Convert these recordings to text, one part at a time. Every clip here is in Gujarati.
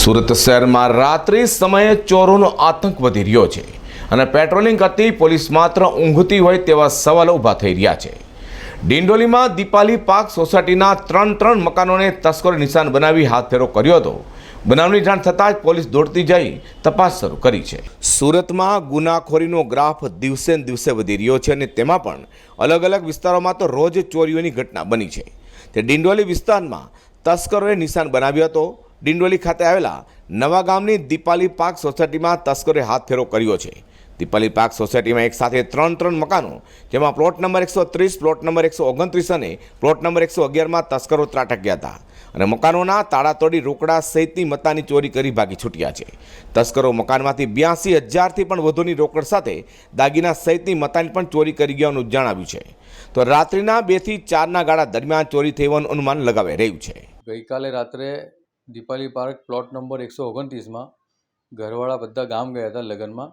સુરત શહેરમાં રાત્રિ સમયે ચોરોનો આતંક વધી રહ્યો છે અને પેટ્રોલિંગ કરતી પોલીસ માત્ર ઊંઘતી હોય તેવા સવાલો ઊભા થઈ રહ્યા છે। ડિંડોલીમાં દીપાલી પાર્ક સોસાયટીના ત્રણ મકાનોને તસ્કરોએ નિશાન બનાવી હાથફેરો કર્યો હતો। બનાવની જાણ થતાં જ પોલીસ દોડતી જઈ તપાસ શરૂ કરી છે। સુરતમાં ગુનાખોરીનો ગ્રાફ દિવસે ને દિવસે વધી રહ્યો છે અને તેમાં પણ અલગ અલગ વિસ્તારોમાં તો રોજ ચોરીઓની ઘટના બની છે। તે ડિંડોલી વિસ્તારમાં તસ્કરોએ નિશાન બનાવ્યો હતો। ડિંડોલી ખાતે આવેલા નવા ગામની દીપાલી પાર્ક સોસાયટીમાં તસ્કરોએ હાથફેરો કર્યો છે। દીપાલી પાર્ક સોસાયટીમાં એક સાથે ત્રણ મકાનો, જેમાં પ્લોટ નંબર 130, પ્લોટ નંબર 129 અને પ્લોટ નંબર 111માં તસ્કરો ત્રાટક્યા હતા અને મકાનોના તાળા તોડી રોકડા સહિતની મત્તાની ચોરી કરી ભાગી છૂટ્યા છે। તસ્કરો મકાનમાંથી 82,000થી પણ વધુની રોકડ સાથે દાગીના સહિતની મત્તાની પણ ચોરી કરી ગયાનું જણાવ્યું છે। તો રાત્રિના 2 થી 4ના ગાળા દરમિયાન ચોરી થઈ હોવાનું અનુમાન લગાવાઈ રહ્યું છે। ગઈકાલે રાત્રે દીપાલી પાર્ક પ્લોટ નંબર 129માં ઘરવાળા બધા ગામ ગયા હતા લગ્નમાં,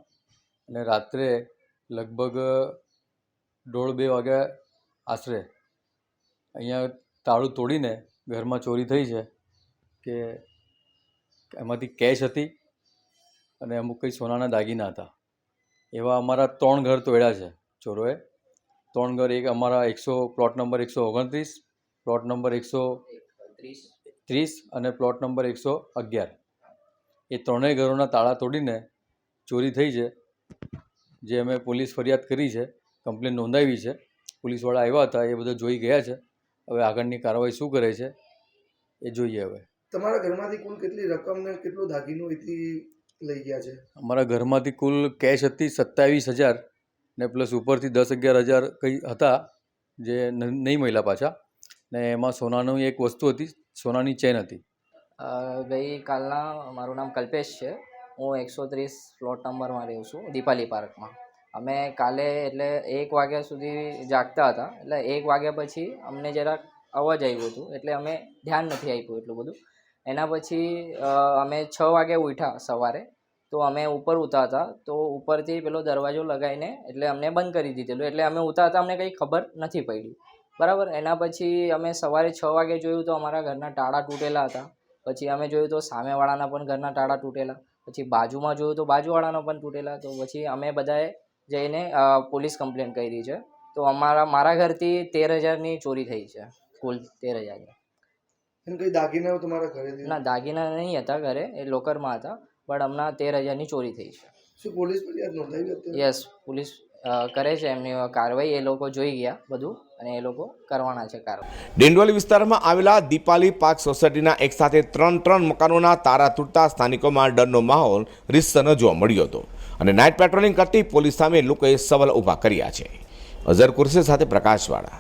અને રાત્રે લગભગ 1:30-2 વાગ્યા આશરે અહીંયા તાળું તોડીને ઘરમાં ચોરી થઈ છે કે એમાંથી કેશ હતી અને અમુક કંઈ સોનાના દાગીના હતા। એવા અમારા 3 ઘર તોડ્યા છે ચોરોએ। 3 ઘર, એક અમારા પ્લોટ નંબર 129, પ્લોટ નંબર 130 અને પ્લોટ નંબર 111, એ ત્રણેય ઘરોના તાળા તોડીને ચોરી થઈ છે। જે અમે પોલીસ ફરિયાદ કરી છે, કમ્પ્લેન નોંધાવી છે, પોલીસવાળા આવ્યા હતા, એ બધા જોઈ ગયા છે। હવે આગળની કાર્યવાહી શું કરે છે એ જોઈએ। હવે તમારા ઘરમાંથી કુલ કેટલી રકમ ને કેટલું દાગીનું અહીંથી લઈ ગયા છે? અમારા ઘરમાંથી કુલ કેશ હતી 27,000 ને પ્લસ ઉપરથી 10-11,000 કંઈ હતા જે નહીં મળ્યા પાછા, ને એમાં સોનાનું એક વસ્તુ હતી, સોનાની ચેન હતી। ગઈકાલના મારું નામ કલ્પેશ છે। હું 130 પ્લોટ નંબરમાં રહું છું, દીપાલી પાર્કમાં। અમે કાલે એટલે 1 વાગ્યા સુધી જાગતા હતા, એટલે 1 વાગ્યા પછી અમને જરાક અવાજ આવ્યું હતું, એટલે અમે ધ્યાન નથી આપ્યું એટલું બધું। એના પછી અમે 6 વાગે ઉઠ્યા સવારે, તો અમે ઉપર ઉતરતા હતા, તો ઉપરથી પેલો દરવાજો લગાવીને એટલે અમને બંધ કરી દીધેલું, એટલે અમે ઉતરતા અમને કંઈ ખબર નથી પડી, બરાબર। એના પછી અમે સવારે 6 વાગે જોયું તો અમારા ઘરના તાળા તૂટેલા હતા। પછી અમે જોયું તો સામેવાળાના પણ ઘરના તાળા તૂટેલા, પછી બાજુમાં જોયું તો બાજુવાળાનો પણ તૂટેલા। તો પછી અમે બધાએ જઈને પોલીસ કમ્પ્લેન કરી છે। તો મારા ઘરથી 13,000ની ચોરી થઈ છે, કુલ 13,000। એમ કઈ દાગીના તમારા ઘરે? ના, દાગીના નહીં હતા ઘરે, એ લોકરમાં હતા, પણ હમણાં 13,000ની ચોરી થઈ છે। શું પોલીસ ફરિયાદ નોંધાવી હતી? યસ, પોલીસ કરે છે એમની કાર્યવાહી। એ લોકો જોઈ ગયા બધું અને એ લોકો કરવાના છે કાર્યવાહી। ડિંડોલી વિસ્તારમાં આવેલા દીપાલી પાર્ક સોસાયટીના એક સાથે ત્રણ મકાનોના તારા તૂટતા સ્થાનિકોમાં ડરનો માહોલ રીતસર જોવા મળ્યો હતો અને નાઇટ પેટ્રોલિંગ કરતી પોલીસ સામે લોકોએ સવાલ ઊભા કર્યા છે। અઝર કુરશી સાથે પ્રકાશવાળા।